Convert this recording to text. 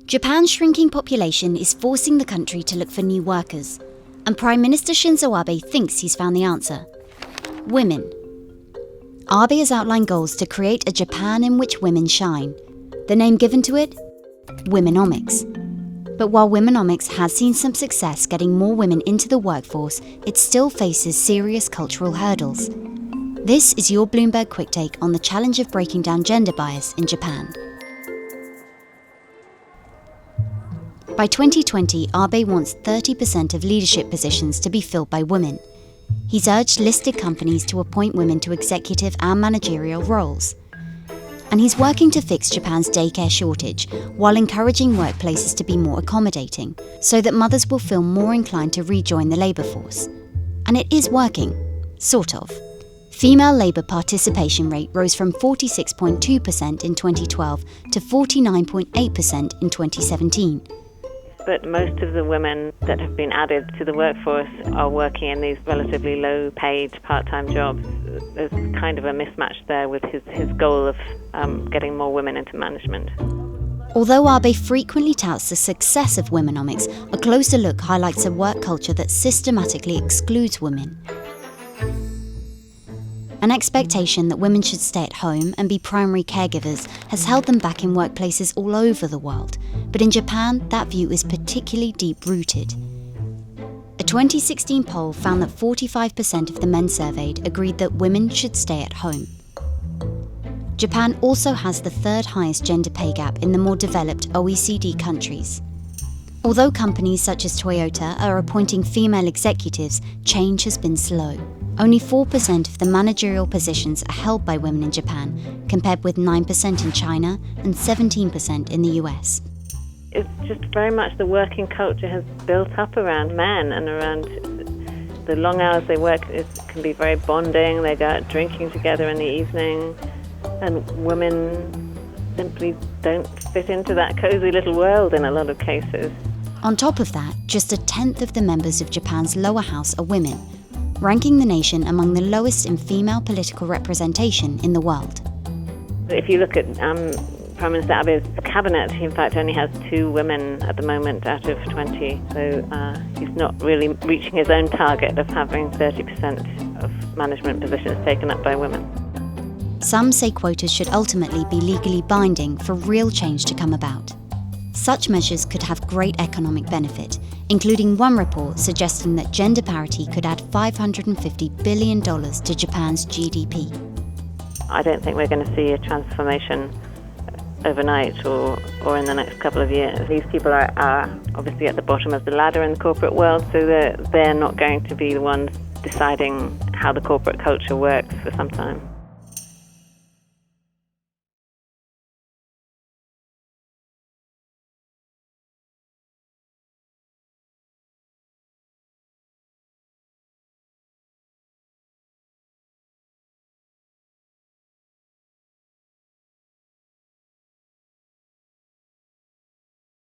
Japan's shrinking population is forcing the country to look for new workers, and Prime Minister Shinzo Abe thinks he's found the answer. Women. Abe has outlined goals to create a Japan in which women shine. The name given to it? Womenomics. But while Womenomics has seen some success getting more women into the workforce, it still faces serious cultural hurdles. This is your Bloomberg QuickTake on the challenge of breaking down gender bias in Japan. By 2020, Abe wants 30% of leadership positions to be filled by women. He's urged listed companies to appoint women to executive and managerial roles. And he's working to fix Japan's daycare shortage while encouraging workplaces to be more accommodating, so that mothers will feel more inclined to rejoin the labour force. And it is working, sort of. Female labour participation rate rose from 46.2% in 2012 to 49.8% in 2017. But most of the women that have been added to the workforce are working in these relatively low-paid part-time jobs. There's kind of a mismatch there with his goal of getting more women into management. Although Abe frequently touts the success of Womenomics, a closer look highlights a work culture that systematically excludes women. An expectation that women should stay at home and be primary caregivers has held them back in workplaces all over the world, but in Japan, that view is particularly deep-rooted. A 2016 poll found that 45% of the men surveyed agreed that women should stay at home. Japan also has the third highest gender pay gap in the more developed OECD countries. Although companies such as Toyota are appointing female executives, change has been slow. Only 4% of the managerial positions are held by women in Japan, compared with 9% in China and 17% in the US. It's just very much the working culture has built up around men and around the long hours they work. It can be very bonding. They go out drinking together in the evening, and women simply don't fit into that cozy little world in a lot of cases. On top of that, just 1/10 of the members of Japan's lower house are women, ranking the nation among the lowest in female political representation in the world. If you look at Prime Minister Abe's cabinet, he in fact only has 2 women at the moment out of 20, so he's not really reaching his own target of having 30% of management positions taken up by women. Some say quotas should ultimately be legally binding for real change to come about. Such measures could have great economic benefit, including one report suggesting that gender parity could add $550 billion to Japan's GDP. I don't think we're going to see a transformation overnight or in the next couple of years. These people are obviously at the bottom of the ladder in the corporate world, so they're not going to be the ones deciding how the corporate culture works for some time.